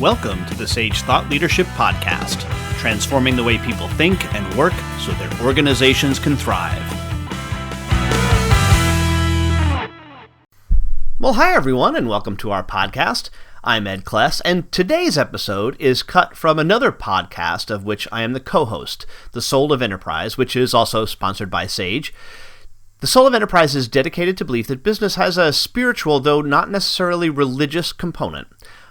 Welcome to the Sage Thought Leadership Podcast, transforming the way people think and work so their organizations can thrive. Well, hi everyone, and welcome to our podcast. I'm Ed Kless, and today's episode is cut from another podcast of which I am the co-host, The Soul of Enterprise, which is also sponsored by Sage. The Soul of Enterprise is dedicated to belief that business has a spiritual, though not necessarily religious, component.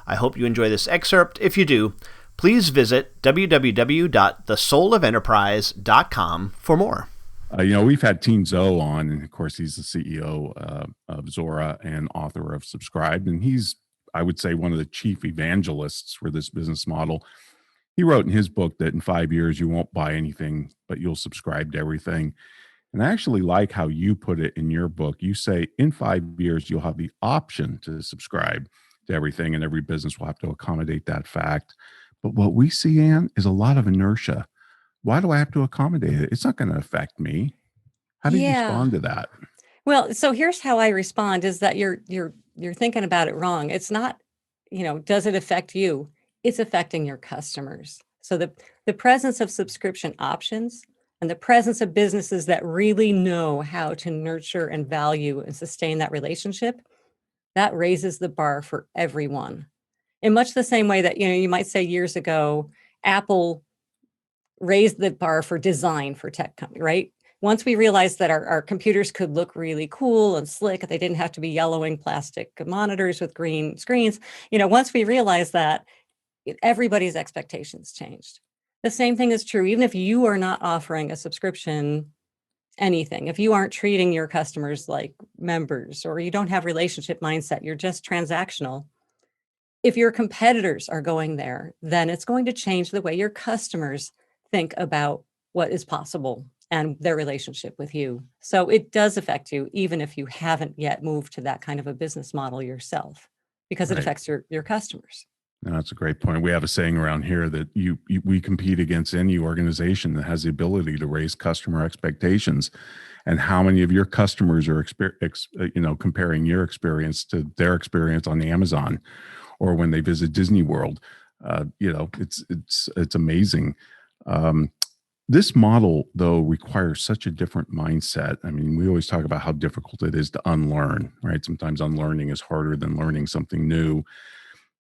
I hope you enjoy this excerpt. If you do, please visit www.thesoulofenterprise.com for more. We've had Teen Zoe on, and of course, he's the CEO of Zora and author of Subscribed, and he's, I would say, one of the chief evangelists for this business model. He wrote in his book that in 5 years, you won't buy anything, but you'll subscribe to everything. And I actually like how you put it in your book. You say in 5 years, you'll have the option to subscribe to everything, and every business will have to accommodate that fact. But what we see, Ann, is a lot of inertia. Why do I have to accommodate it? It's not going to affect me. How do you respond to that? Well, so here's how I respond: is that you're thinking about it wrong. It's not, does it affect you? It's affecting your customers. So the presence of subscription options and the presence of businesses that really know how to nurture and value and sustain that relationship, that raises the bar for everyone. In much the same way that, you might say years ago, Apple raised the bar for design for tech company, right? Once we realized that our computers could look really cool and slick, they didn't have to be yellowing plastic monitors with green screens. Once we realized that, everybody's expectations changed. The same thing is true, even if you are not offering a subscription anything, if you aren't treating your customers like members, or you don't have relationship mindset, you're just transactional. If your competitors are going there, then it's going to change the way your customers think about what is possible and their relationship with you. So it does affect you, even if you haven't yet moved to that kind of a business model yourself, because it affects your customers. No, that's a great point. We have a saying around here that we compete against any organization that has the ability to raise customer expectations. And how many of your customers are comparing your experience to their experience on Amazon or when they visit Disney World? It's amazing. This model, though, requires such a different mindset. I mean, we always talk about how difficult it is to unlearn, right? Sometimes unlearning is harder than learning something new.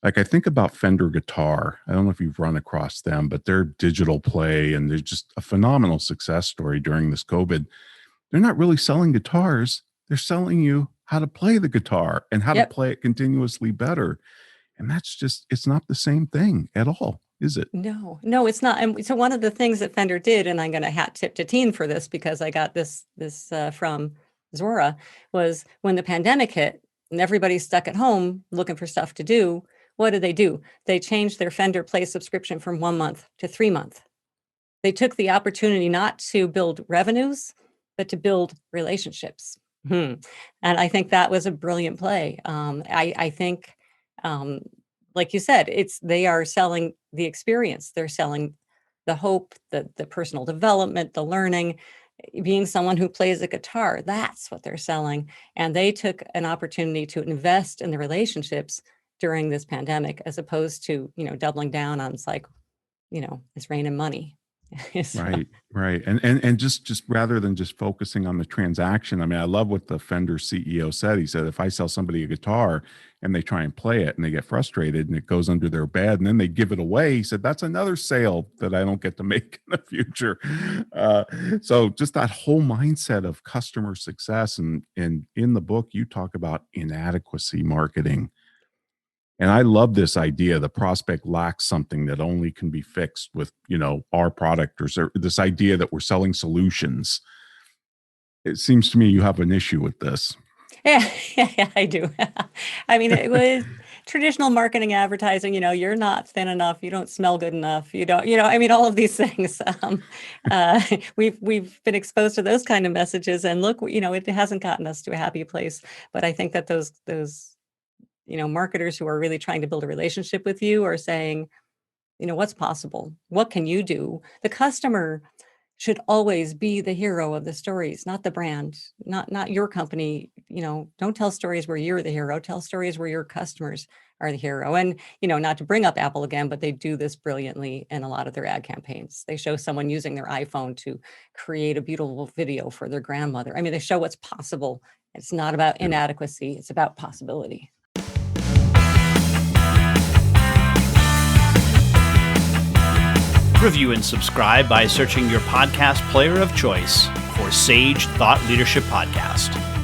Like, I think about Fender Guitar. I don't know if you've run across them, but they're digital play, and they're just a phenomenal success story during this COVID. They're not really selling guitars. They're selling you how to play the guitar and how to play it continuously better. And it's not the same thing at all, is it? No, it's not. And so one of the things that Fender did, and I'm going to hat tip to Teen for this because I got this from Zora, was when the pandemic hit and everybody's stuck at home looking for stuff to do. What did they do? They changed their Fender Play subscription from 1 month to 3 months. They took the opportunity not to build revenues, but to build relationships. And I think that was a brilliant play. I think, like you said, they are selling the experience. They're selling the hope, the personal development, the learning, being someone who plays a guitar. That's what they're selling. And they took an opportunity to invest in the relationships during this pandemic, as opposed to, doubling down on it's raining money. Right. And just rather than just focusing on the transaction. I mean, I love what the Fender CEO said. He said, if I sell somebody a guitar and they try and play it and they get frustrated and it goes under their bed and then they give it away, he said, that's another sale that I don't get to make in the future. So just that whole mindset of customer success. And in the book, you talk about inadequacy marketing. And I love this idea. The prospect lacks something that only can be fixed with, our product, or this idea that we're selling solutions. It seems to me you have an issue with this. Yeah, I do. I mean, it was traditional marketing advertising. You're not thin enough. You don't smell good enough. You don't, all of these things. We've been exposed to those kind of messages, and look, it hasn't gotten us to a happy place. But I think that those marketers who are really trying to build a relationship with you are saying, what's possible? What can you do? The customer should always be the hero of the stories, not the brand, not your company. Don't tell stories where you're the hero. Tell stories where your customers are the hero. And, not to bring up Apple again, but they do this brilliantly in a lot of their ad campaigns. They show someone using their iPhone to create a beautiful video for their grandmother. I mean, they show what's possible. It's not about inadequacy. It's about possibility. Review and subscribe by searching your podcast player of choice for Sage Thought Leadership Podcast.